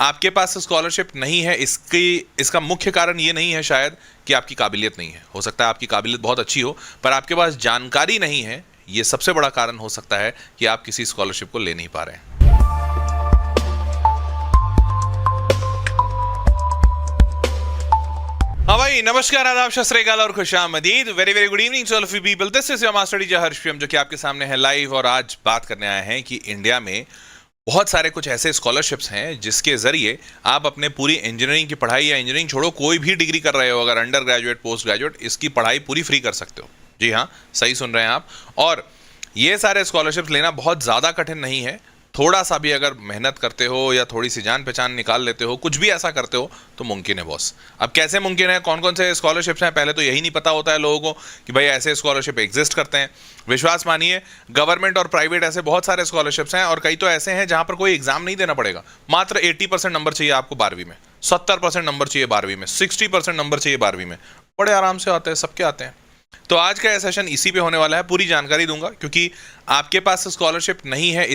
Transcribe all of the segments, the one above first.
आपके पास स्कॉलरशिप नहीं है, इसका मुख्य कारण ये नहीं है शायद कि आपकी काबिलियत नहीं है। हो सकता है आपकी काबिलियत बहुत अच्छी हो, पर आपके पास जानकारी नहीं है। ये सबसे बड़ा कारण हो सकता है कि आप किसी स्कॉलरशिप को ले नहीं पा रहे हैं। हाँ भाई, नमस्कार, आदाब, सत श्री अकाल और खुशामदीद। Very very good evening to all of you people. This is your master teacher Harsham, जो कि आपके सामने है लाइव। और आज बात करने आए हैं कि इंडिया में बहुत सारे कुछ ऐसे स्कॉलरशिप्स हैं जिसके जरिए आप अपने पूरी इंजीनियरिंग की पढ़ाई, या इंजीनियरिंग छोड़ो कोई भी डिग्री कर रहे हो, अगर अंडर ग्रेजुएट, पोस्ट ग्रेजुएट, इसकी पढ़ाई पूरी फ्री कर सकते हो। जी हाँ, सही सुन रहे हैं आप। और ये सारे स्कॉलरशिप्स लेना बहुत ज़्यादा कठिन नहीं है। थोड़ा सा भी अगर मेहनत करते हो या थोड़ी सी जान पहचान निकाल लेते हो, कुछ भी ऐसा करते हो तो मुमकिन है बॉस। अब कैसे मुमकिन है, कौन कौन से स्कॉलरशिप्स हैं, पहले तो यही नहीं पता होता है लोगों को कि भाई ऐसे स्कॉलरशिप एग्जिस्ट करते हैं। विश्वास मानिए, गवर्नमेंट और प्राइवेट ऐसे बहुत सारे स्कॉलरशिप्स हैं, और कई तो ऐसे हैं जहां पर कोई एग्जाम नहीं देना पड़ेगा। मात्र 80% नंबर चाहिए आपको 12वीं में, 70% नंबर चाहिए 12वीं में, 60% नंबर चाहिए 12वीं में। बड़े आराम से आते हैं, सबके आते हैं। तो आज का सेशन इसी पे होने वाला है। पूरी जानकारी दूंगा, क्योंकि आपके पास स्कॉलरशिप नहीं है,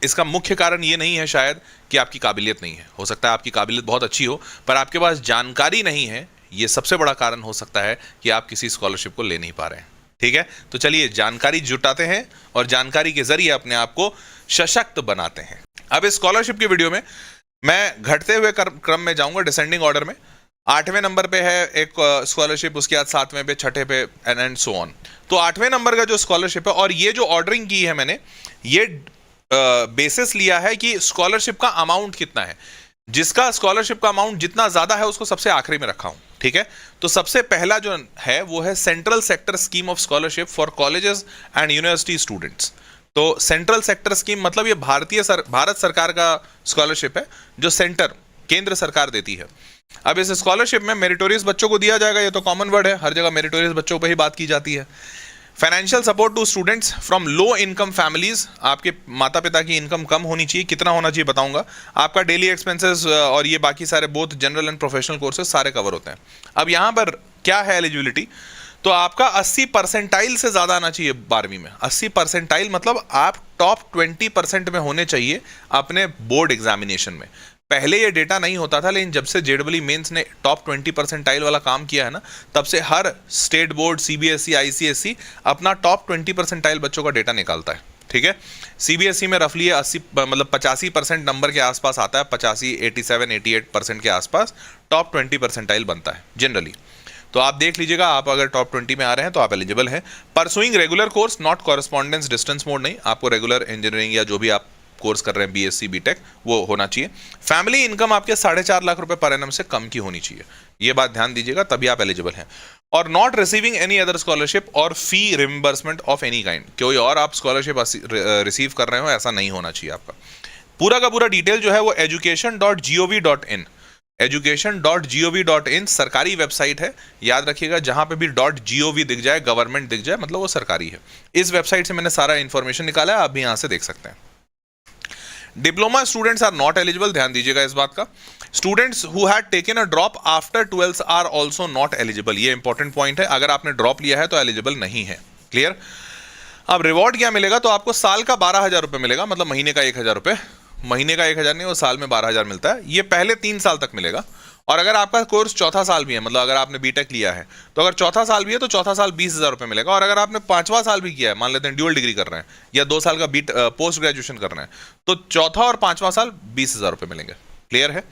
इसका मुख्य कारण ये नहीं है शायद कि आपकी काबिलियत नहीं है। हो सकता है आपकी काबिलियत बहुत अच्छी हो, पर आपके पास जानकारी नहीं है। ये सबसे बड़ा कारण हो सकता है कि आप किसी स्कॉलरशिप को ले नहीं पा रहे हैं। ठीक है, तो चलिए जानकारी जुटाते हैं और जानकारी के जरिए अपने आप को सशक्त बनाते हैं। अब इस स्कॉलरशिप के वीडियो में मैं घटते हुए क्रम में जाऊंगा, डिसेंडिंग ऑर्डर में। 8वें नंबर पे है एक स्कॉलरशिप, उसके बाद 7वें पे, 6ठे पे, एंड सो ऑन। तो 8वें नंबर का जो स्कॉलरशिप है, और ये जो ऑर्डरिंग की है मैंने, ये बेसिस लिया है कि स्कॉलरशिप का अमाउंट कितना है। जिसका स्कॉलरशिप का अमाउंट जितना ज्यादा है उसको सबसे आखिरी में रखा हूं। ठीक है, तो सबसे पहला जो है वो है central sector scheme of scholarship for colleges and university students. तो सेंट्रल सेक्टर स्कीम मतलब ये भारत सरकार का स्कॉलरशिप है, जो केंद्र सरकार देती है। अब इस स्कॉलरशिप में मेरिटोरियस बच्चों को दिया जाएगा। ये तो कॉमन वर्ड है, हर जगह मेरिटोरियस बच्चों पर ही बात की जाती है। Financial support to students from low income families. आपके माता पिता की इनकम कम होनी चाहिए। कितना होना चाहिए बताऊंगा। आपका डेली एक्सपेंसेस और ये बाकी सारे both general and professional courses सारे कवर होते हैं। अब यहाँ पर क्या है एलिजिबिलिटी, तो आपका 80% से ज्यादा आना चाहिए 12वीं में। 80% मतलब आप टॉप 20% में होने चाहिए अपने बोर्ड एग्जामिनेशन में। पहले ये डेटा नहीं होता था, लेकिन जब से जेडब्ल्यू मेंस ने टॉप 20% वाला काम किया है ना, तब से हर स्टेट बोर्ड, सीबीएसई, आईसीएसई अपना टॉप 20% बच्चों का डेटा निकालता है। ठीक है, सीबीएसई में रफली 85% नंबर के आसपास आता है। 85, 87, 88% के आसपास टॉप 20% बनता है जनरली। तो आप देख लीजिएगा, आप अगर टॉप 20 में आ रहे हैं तो आप एलिजिबल हैं। Pursuing regular course, not correspondence distance mode नहीं। आपको रेगुलर इंजीनियरिंग या जो भी आप कोर्स कर रहे हैं, बीएससी, बीटेक, वो होना चाहिए। फैमिली इनकम आपके 4.5 लाख रुपए पर एनम से कम की होनी चाहिए। ये बात ध्यान दीजिएगा, तभी आप एलिजिबल हैं। और not receiving any other scholarship और फी रिम्बर्समेंट ऑफ एनी काइंड। कोई और आप स्कॉलरशिप रिसीव कर रहे हो, ऐसा नहीं होना चाहिए आपका। पूरा का पूरा डिटेल जो है वो education.gov.in, education.gov.in सरकारी वेबसाइट है। याद रखिएगा, जहां पे भी .gov दिख जाए, गवर्नमेंट दिख जाए, मतलब वो सरकारी है। इस वेबसाइट से मैंने सारा इंफॉर्मेशन निकाला है, आप भी यहां से देख सकते हैं। Diploma students are not eligible, ध्यान दीजिएगा इस बात का। Students who had taken a drop after 12th are also not eligible. ये इंपॉर्टेंट पॉइंट है, अगर आपने ड्रॉप लिया है तो एलिजिबल नहीं है। क्लियर। अब रिवॉर्ड क्या मिलेगा, तो आपको साल का 12,000 रुपए मिलेगा, मतलब महीने का 1,000 रुपए। महीने का 1,000 नहीं, वो साल में 12,000 मिलता है। ये पहले 3 साल तक मिलेगा। और अगर आपका कोर्स चौथा साल भी है, मतलब अगर आपने बीटेक लिया है, तो अगर चौथा साल भी है तो चौथा साल 20,000 रुपये मिलेगा। और अगर आपने 5वां साल भी किया है, मान लेते हैं ड्यूअल डिग्री कर रहे हैं या 2 साल का पोस्ट ग्रेजुएशन कर रहे हैं, तो चौथा और 5वां साल 20,000 रुपये मिलेंगे। क्लियर है।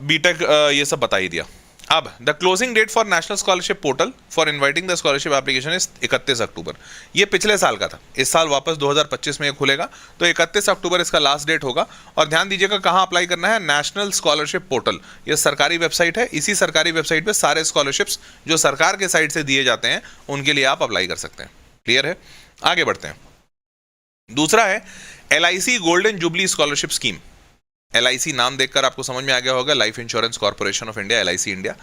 बीटेक ये सब बता ही दिया। अब the closing date for national scholarship portal for inviting the scholarship application is 31 October. ये पिछले साल का था, इस साल वापस 2025 में ये खुलेगा, तो 31 अक्टूबर इसका लास्ट डेट होगा। और ध्यान दीजिएगा कहाँ अप्लाई करना है, नेशनल स्कॉलरशिप पोर्टल। ये सरकारी वेबसाइट है, इसी सरकारी वेबसाइट पे सारे स्कॉलरशिप्स जो सरकार के साइड से दिए जाते हैं उनके लिए आप अप्लाई कर सकते हैं। क्लियर है, आगे बढ़ते हैं। दूसरा है LIC golden jubilee scholarship scheme. LIC नाम देखकर आपको समझ में आ गया होगा, life insurance corporation of India, LIC India.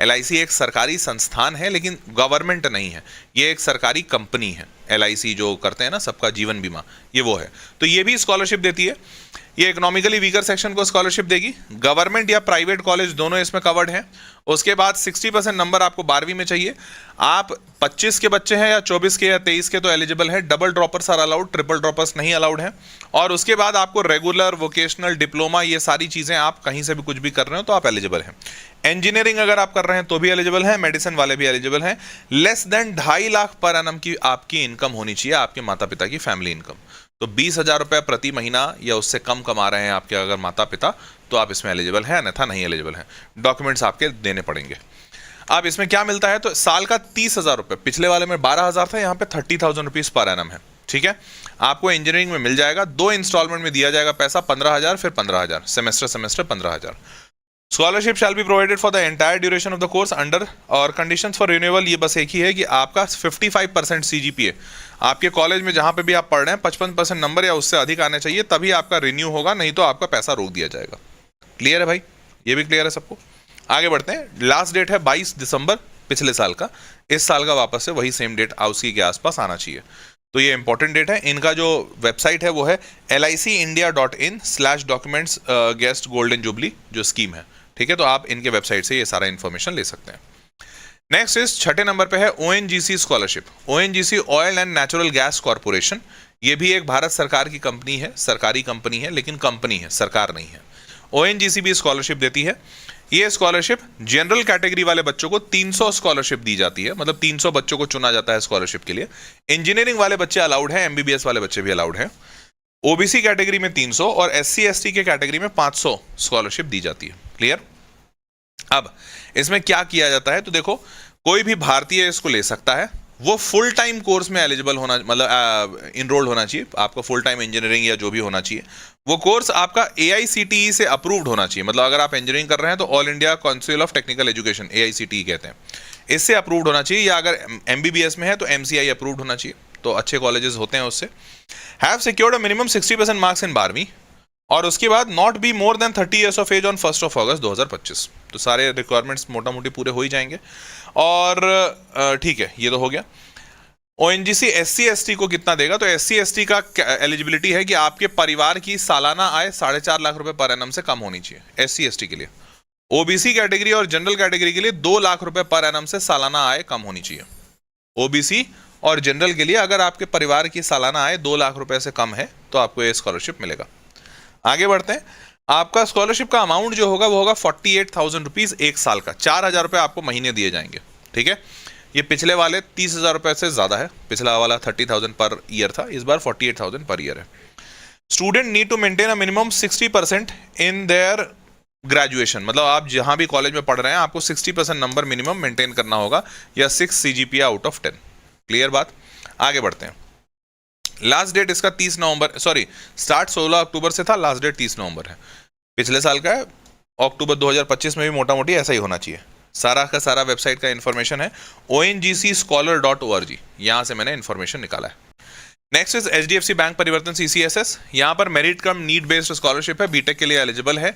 LIC एक सरकारी संस्थान है, लेकिन गवर्नमेंट नहीं है। ये एक सरकारी कंपनी है। LIC जो करते हैं ना, सबका जीवन बीमा, ये वो है। तो ये भी स्कॉलरशिप देती है। ये इकोनॉमिकली वीकर सेक्शन को स्कॉलरशिप देगी। गवर्नमेंट या प्राइवेट कॉलेज दोनों इसमें कवर्ड हैं। उसके बाद 60% नंबर आपको 12वीं में चाहिए। आप 25 के बच्चे हैं या 24 के या 23 के तो एलिजिबल है। Double droppers are allowed, triple droppers नहीं अलाउड हैं। और उसके बाद आपको रेगुलर, वोकेशनल, डिप्लोमा, ये सारी चीज़ें आप कहीं से भी कुछ भी कर रहे हो तो आप एलिजिबल हैं। इंजीनियरिंग अगर आप कर रहे हैं तो भी एलिजिबल है, मेडिसिन वाले भी एलिजिबल हैं। Less than 2.5 lakh per annum की आपकी इनकम होनी चाहिए, आपके माता पिता की फैमिली इनकम। तो 20,000 रुपये प्रति महीना या उससे कम कमा रहे हैं आपके अगर माता पिता, तो आप इसमें एलिजिबल हैं, अन्यथा नहीं एलिजिबल हैं। डॉक्यूमेंट्स आपके देने पड़ेंगे। अब इसमें क्या मिलता है, तो साल का 30,000 रुपये, पिछले वाले में 12,000 था, यहाँ पे 30,000 रुपीज़ पर एनम है। ठीक है, आपको इंजीनियरिंग में मिल जाएगा। 2 इंस्टॉलमेंट में दिया जाएगा पैसा, 15,000 फिर 15,000, semester 15,000। Scholarship shall be provided for the entire duration of the course under, और कंडीशंस फॉर रिन्यूअल ये बस एक ही है कि आपका 55% CGPA आपके कॉलेज में जहां पे भी आप पढ़ रहे हैं 55% नंबर या उससे अधिक आने चाहिए, तभी आपका रिन्यू होगा, नहीं तो आपका पैसा रोक दिया जाएगा। क्लियर है भाई, ये भी क्लियर है सबको। आगे बढ़ते हैं। लास्ट डेट है 22 दिसंबर पिछले साल का। इस साल का वापस से वही सेम डेट उसी के आसपास आना चाहिए, तो ये इंपॉर्टेंट डेट है। इनका जो वेबसाइट है वो है licindia.in/documents guest golden jubilee जो स्कीम है। ठीक है, तो आप इनके वेबसाइट से ये सारा इन्फॉर्मेशन ले सकते हैं। नेक्स्ट इस छठे नंबर पे है ONGC scholarship. ONGC oil and natural gas corporation, ये भी एक भारत सरकार की कंपनी है, सरकारी कंपनी है, लेकिन कंपनी है, सरकार नहीं है। ONGC भी स्कॉलरशिप देती है। ये स्कॉलरशिप जनरल कैटेगरी वाले बच्चों को 300 स्कॉलरशिप दी जाती है, मतलब 300 बच्चों को चुना जाता है स्कॉलरशिप के लिए। इंजीनियरिंग वाले बच्चे अलाउड हैं, MBBS वाले बच्चे भी अलाउड हैं। OBC कैटेगरी में 300 और SC ST के कैटेगरी में 500 स्कॉलरशिप दी जाती है। क्लियर। अब इसमें क्या किया जाता है, तो देखो कोई भी भारतीय इसको ले सकता है। वो फुल टाइम कोर्स में एलिजिबल होना, मतलब इनरोल्ड होना चाहिए, आपका फुल टाइम इंजीनियरिंग या जो भी होना चाहिए। वो कोर्स आपका AICTE से अप्रूव्ड होना चाहिए, मतलब अगर आप इंजीनियरिंग कर रहे हैं तो all India council of technical education, AICTE कहते हैं, इससे अप्रूव्ड होना चाहिए। या अगर MBBS में है तो MCI अप्रूव्ड होना चाहिए, तो अच्छे कॉलेजेस होते हैं उससे। Have secured a minimum 60% marks in 12वीं, और उसके बाद not be more than 30 years of age on 1 August 2025। तो सारे रिक्वायरमेंट्स मोटा मोटी पूरे हो ही जाएंगे। और ठीक है, ये तो हो गया। ONGC SC ST को कितना देगा, तो SC ST का एलिजिबिलिटी है कि आपके परिवार की सालाना आय 4.5 लाख रुपए पर एनम से कम होनी चाहिए SC ST के लिए। OBC कैटेगरी और जनरल कैटेगरी के लिए 2 लाख रुपए पर एनम से सालाना आय कम होनी चाहिए। OBC और जनरल के लिए अगर आपके परिवार की सालाना आय 2 लाख रुपए से कम है तो आपको ये स्कॉलरशिप मिलेगा। आगे बढ़ते हैं। आपका स्कॉलरशिप का अमाउंट जो होगा वो होगा 48,000 रुपीज एक साल का। 4,000 रुपये आपको महीने दिए जाएंगे। ठीक है, ये पिछले वाले 30,000 रुपये से ज़्यादा है। पिछला वाला 30,000 पर ईयर था, इस बार 48,000 पर ईयर है। Student need to maintain a minimum 60% in their graduation, मतलब आप जहाँ भी कॉलेज में पढ़ रहे हैं आपको 60% नंबर मिनिमम मेंटेन करना होगा, या 6 CGPA आउट ऑफ 10। क्लियर बात। आगे बढ़ते हैं। लास्ट डेट इसका 30 नवंबर, सॉरी स्टार्ट 16 अक्टूबर से था, लास्ट डेट 30 नवंबर है। पिछले साल का है, अक्टूबर 2025 में भी मोटा मोटी ऐसा ही होना चाहिए। सारा का सारा वेबसाइट का इन्फॉर्मेशन है ONGCscholar.org, यहाँ से मैंने इन्फॉर्मेशन निकाला है। नेक्स्ट इज HDFC बैंक परिवर्तन CCSS। यहाँ पर मेरिट कम नीड बेस्ड स्कॉलरशिप है, बीटेक के लिए एलिजिबल है।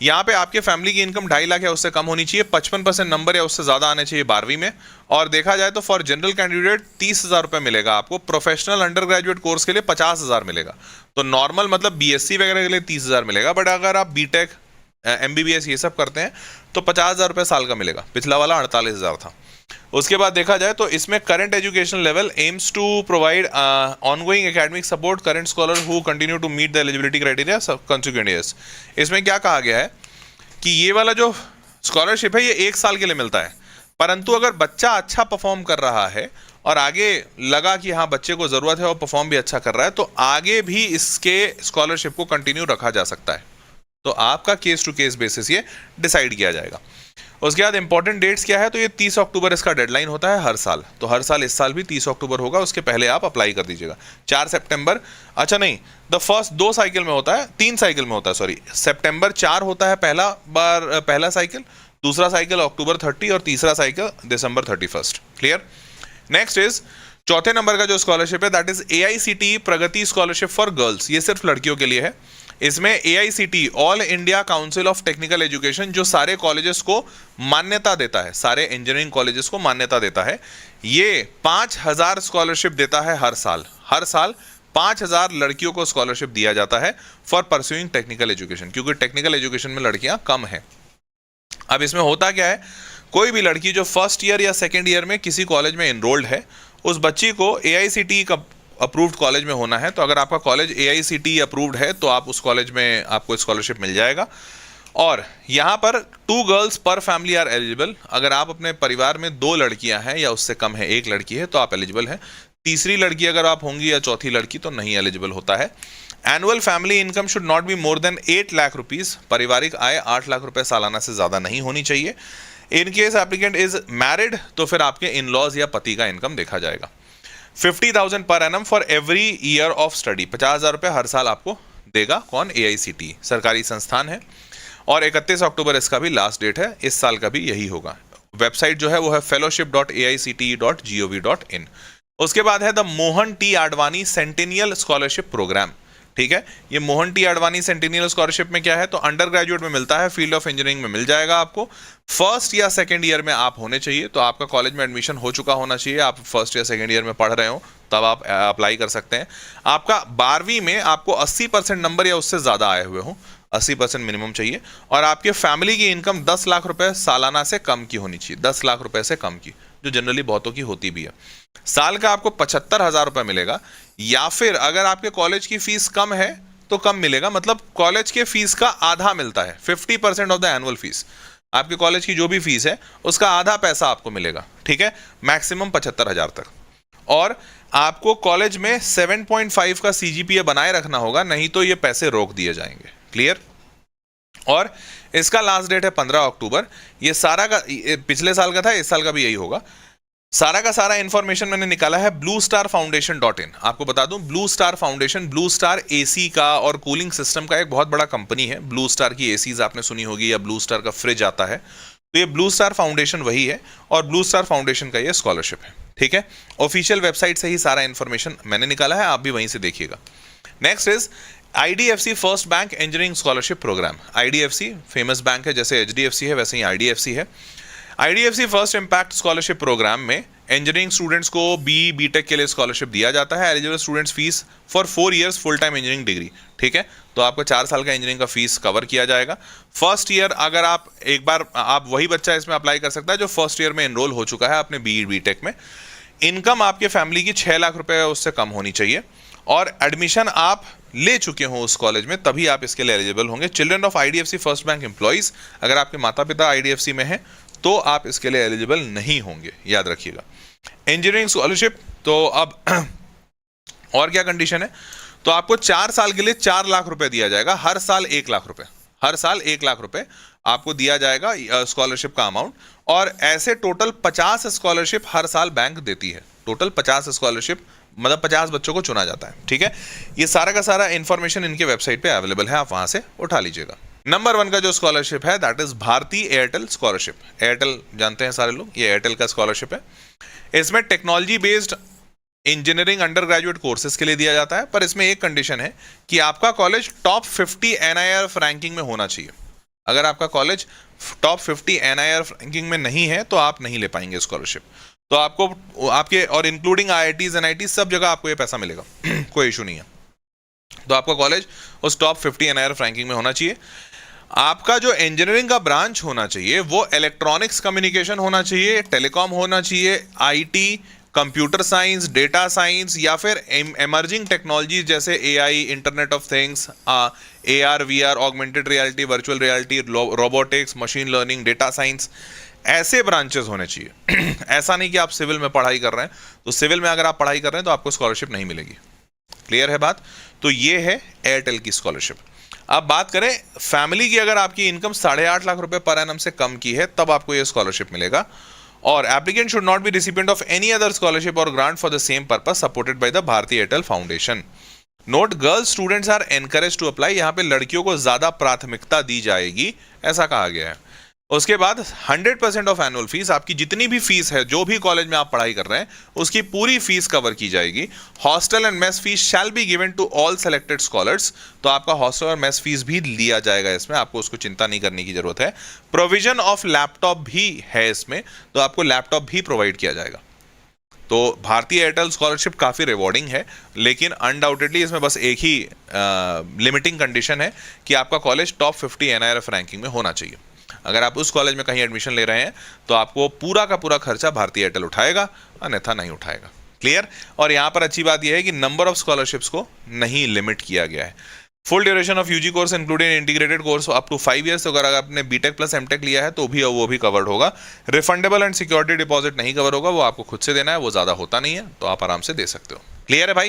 यहाँ पे आपके फैमिली की इनकम 2.5 लाख या उससे कम होनी चाहिए, 55% नंबर या उससे ज़्यादा आने चाहिए 12वीं में। और देखा जाए तो फॉर जनरल कैंडिडेट 30,000 रुपये मिलेगा आपको, प्रोफेशनल अंडर ग्रेजुएट कोर्स के लिए 50,000 मिलेगा। तो नॉर्मल मतलब BSc वगैरह के लिए 30,000 मिलेगा, बट अगर आप बीटेक MBBS ये सब करते हैं तो 50,000 रुपये साल का मिलेगा। पिछला वाला 48,000 था। उसके बाद देखा जाए तो इसमें current education level aims to provide ongoing academic support current scholar who continue to meet the eligibility criteria consequent years. इसमें क्या कहा गया है कि ये वाला जो स्कॉलरशिप है ये 1 साल के लिए मिलता है, परंतु अगर बच्चा अच्छा परफॉर्म कर रहा है और आगे लगा कि हाँ बच्चे को ज़रूरत है और परफॉर्म भी अच्छा कर रहा है, तो आगे भी इसके स्कॉलरशिप को कंटिन्यू रखा जा सकता है। तो आपका केस टू केस बेसिस ये डिसाइड किया जाएगा। उसके बाद इंपॉर्टेंट डेट्स क्या है, तो ये 30 अक्टूबर इसका डेडलाइन होता है हर साल। तो हर साल, इस साल भी 30 अक्टूबर होगा, उसके पहले आप अप्लाई कर दीजिएगा। 4 सितंबर, अच्छा नहीं, द फर्स्ट 2 साइकिल में होता है, 3 साइकिल में होता है, सॉरी। सितंबर 4 होता है पहला साइकिल, दूसरा साइकिल अक्टूबर 30 और तीसरा cycle December 31। Clear. Next is चौथे नंबर का जो स्कॉलरशिप है that is AICTE Pragati scholarship for girls. ये सिर्फ लड़कियों के लिए है। इसमें AICTE all India council of technical education जो सारे कॉलेजेस को मान्यता देता है, सारे इंजीनियरिंग कॉलेजेस को मान्यता देता है, ये 5,000 स्कॉलरशिप देता है हर साल। हर साल 5,000 लड़कियों को स्कॉलरशिप दिया जाता है फॉर परस्यूइंग टेक्निकल एजुकेशन, क्योंकि टेक्निकल एजुकेशन में लड़कियां कम है। अब इसमें होता क्या है, कोई भी लड़की जो फर्स्ट ईयर या सेकेंड ईयर में किसी कॉलेज में एनरोल्ड है, उस बच्ची को AICTE का अप्रूव्ड कॉलेज में होना है। तो अगर आपका कॉलेज AICTE अप्रूव्ड है तो आप उस कॉलेज में आपको स्कॉलरशिप मिल जाएगा। और यहाँ पर 2 गर्ल्स पर फैमिली आर एलिजिबल। अगर आप अपने परिवार में 2 लड़कियां हैं या उससे कम है, 1 लड़की है, तो आप एलिजिबल हैं। तीसरी लड़की अगर आप होंगी या चौथी लड़की तो नहीं एलिजिबल होता है। Annual family income should not be more then 8 lakh rupees. पारिवारिक आय 8 लाख रुपए सालाना से ज़्यादा नहीं होनी चाहिए। In case applicant is married तो फिर आपके इन लॉज या पति का इनकम देखा जाएगा। 50,000 per annum for every year of study. 50,000 रुपये हर साल आपको देगा कौन? AICTE सरकारी संस्थान है। और 31 अक्टूबर इसका भी लास्ट डेट है, इस साल का भी यही होगा। वेबसाइट जो है वो है fellowship.aicte.gov.in। उसके बाद है the Mohan T Advani centennial scholarship programme. ठीक है, ये Mohan T Advani centennial scholarship में क्या है, तो अंडर ग्रेजुएट में मिलता है, फील्ड ऑफ इंजीनियरिंग में मिल जाएगा आपको। फर्स्ट या सेकंड ईयर में आप होने चाहिए, तो आपका कॉलेज में एडमिशन हो चुका होना चाहिए, आप फर्स्ट या सेकंड ईयर में पढ़ रहे हो तब आप अप्लाई कर सकते हैं। आपका 12वीं में आपको 80% नंबर या उससे ज़्यादा आए हुए हो, 80% मिनिमम चाहिए। और आपके फैमिली की इनकम 10 लाख रुपए सालाना से कम की होनी चाहिए, 10 लाख रुपए से कम की, जो जनरली बहुतों की होती भी है। साल का आपको 75,000 रुपए मिलेगा। या फिर अगर आपके कॉलेज की फीस कम है तो कम मिलेगा, मतलब कॉलेज के फीस का आधा मिलता है, 50% ऑफ द एनुअल फीस। आपके कॉलेज की जो भी फीस है उसका आधा पैसा आपको मिलेगा। ठीक है, मैक्सिमम 75,000 तक। और आपको कॉलेज में 7.5 का CGPA बनाए रखना होगा, नहीं तो ये पैसे रोक दिए जाएंगे। क्लियर? और इसका लास्ट डेट है 15 अक्टूबर। ये सारा का पिछले साल का था, इस साल का भी यही होगा। सारा का सारा इंफॉर्मेशन मैंने निकाला है bluestarfoundation.in। आपको बता दूं, blue star foundation, blue star AC का और कूलिंग सिस्टम का एक बहुत बड़ा कंपनी है। ब्लू स्टार की ACs आपने सुनी होगी, या ब्लू स्टार का फ्रिज आता है, तो ये ब्लू स्टार फाउंडेशन वही है, और ब्लू स्टार फाउंडेशन का ये स्कॉलरशिप है। ठीक है, ऑफिशियल वेबसाइट से ही सारा इंफॉर्मेशन मैंने निकाला है, आप भी वहीं से देखिएगा। Next is IDFC first bank engineering scholarship programme. IDFC famous bank है, जैसे HDFC है वैसे ही IDFC है। IDFC first impact scholarship programme में इंजीनियरिंग स्टूडेंट्स को BTech के लिए स्कॉलरशिप दिया जाता है। Eligible students fees for 4 years full time engineering degree. ठीक है, तो आपको 4 साल का इंजीनियरिंग का फीस कवर किया जाएगा। फर्स्ट ईयर अगर आप एक बार, आप वही बच्चा इसमें अप्लाई कर सकता है जो फर्स्ट ईयर में एनरोल हो चुका है अपने BTech में। इनकम आपके फैमिली की 6 लाख रुपए उससे कम होनी चाहिए, और एडमिशन आप ले चुके हो उस कॉलेज में, तभी आप इसके लिए एलिजिबल होंगे। Children of IDFC first bank employees, अगर आपके माता पिता IDFC में हैं तो आप इसके लिए एलिजिबल नहीं होंगे, याद रखिएगा। इंजीनियरिंग स्कॉलरशिप, तो अब और क्या कंडीशन है, तो आपको 4 साल के लिए 4 लाख रुपए दिया जाएगा, हर साल 1 लाख रुपए, हर साल 1 लाख रुपए आपको दिया जाएगा स्कॉलरशिप का अमाउंट। और ऐसे टोटल 50 स्कॉलरशिप हर साल बैंक देती है, टोटल 50 स्कॉलरशिप, मतलब 50 बच्चों को चुना जाता है। ठीक है, ये सारा का सारा इंफॉर्मेशन इनके वेबसाइट पे अवेलेबल है, आप वहां से उठा लीजिएगा। नंबर 1 का जो स्कॉलरशिप है that is Bharti Airtel scholarship. Airtel जानते हैं सारे लोग, ये एयरटेल का स्कॉलरशिप है। इसमें technology based engineering under graduate courses के लिए दिया जाता है, पर इसमें एक कंडीशन है कि आपका कॉलेज टॉप 50 NIRF रैंकिंग में होना चाहिए। अगर आपका कॉलेज टॉप 50 NIRF रैंकिंग में नहीं है तो आप नहीं ले पाएंगे स्कॉलरशिप। तो आपको आपके और इंक्लूडिंग IITs NITs सब जगह आपको ये पैसा मिलेगा कोई इशू नहीं है। तो आपका कॉलेज उस टॉप 50 NIRF रैंकिंग में होना चाहिए। आपका जो इंजीनियरिंग का ब्रांच होना चाहिए वो इलेक्ट्रॉनिक्स कम्युनिकेशन होना चाहिए, टेलीकॉम होना चाहिए, IT, computer science, data science, या फिर एमर्जिंग टेक्नोलॉजी जैसे AI, internet of things, AR VR, augmented reality, virtual reality, robotics, machine learning, data science, ऐसे ब्रांचेस होने चाहिए। ऐसा नहीं कि आप सिविल में पढ़ाई कर रहे हैं, तो सिविल में अगर आप पढ़ाई कर रहे हैं तो आपको स्कॉलरशिप नहीं मिलेगी। क्लियर है बात? तो ये है एयरटेल की स्कॉलरशिप। अब बात करें फैमिली की, अगर आपकी इनकम 8.5 लाख रुपए पर एनम से कम की है तब आपको ये स्कॉलरशिप मिलेगा। और applicant should not be recipient of any other scholarship और grant for the same purpose supported by the Bharti Airtel foundation. Note, girls students are encourage to apply. यहाँ पे लड़कियों को ज्यादा प्राथमिकता दी जाएगी, ऐसा कहा गया है। उसके बाद 100% ऑफ एनुअल फीस, आपकी जितनी भी फीस है, जो भी कॉलेज में आप पढ़ाई कर रहे हैं उसकी पूरी फीस कवर की जाएगी। Hostel and mess fees shall be given to all selected scholars. तो आपका हॉस्टल और मेस फीस भी लिया जाएगा इसमें, आपको उसको चिंता नहीं करने की जरूरत है। प्रोविजन ऑफ लैपटॉप भी है इसमें, तो आपको लैपटॉप भी प्रोवाइड किया जाएगा। तो भारतीय एयरटेल स्कॉलरशिप काफ़ी रिवॉर्डिंग है, लेकिन अनडाउटेडली इसमें बस एक ही लिमिटिंग कंडीशन है कि आपका कॉलेज टॉप 50 NIRF रैंकिंग में होना चाहिए। अगर आप उस कॉलेज में कहीं एडमिशन ले रहे हैं तो आपको पूरा का पूरा खर्चा भारतीय एयरटेल उठाएगा, अन्यथा नहीं उठाएगा। क्लियर? और यहाँ पर अच्छी बात यह है कि नंबर ऑफ स्कॉलरशिप्स को नहीं लिमिट किया गया है। Full duration of UG course including integrated course up to 5 years. तो अगर आपने बीटेक प्लस एमटेक लिया है तो भी वो भी कवर्ड होगा। रिफंडेबल एंड सिक्योरिटी डिपॉजिट नहीं कवर होगा, वो आपको खुद से देना है, वो ज़्यादा होता नहीं है, तो आप आराम से दे सकते हो। क्लियर है भाई?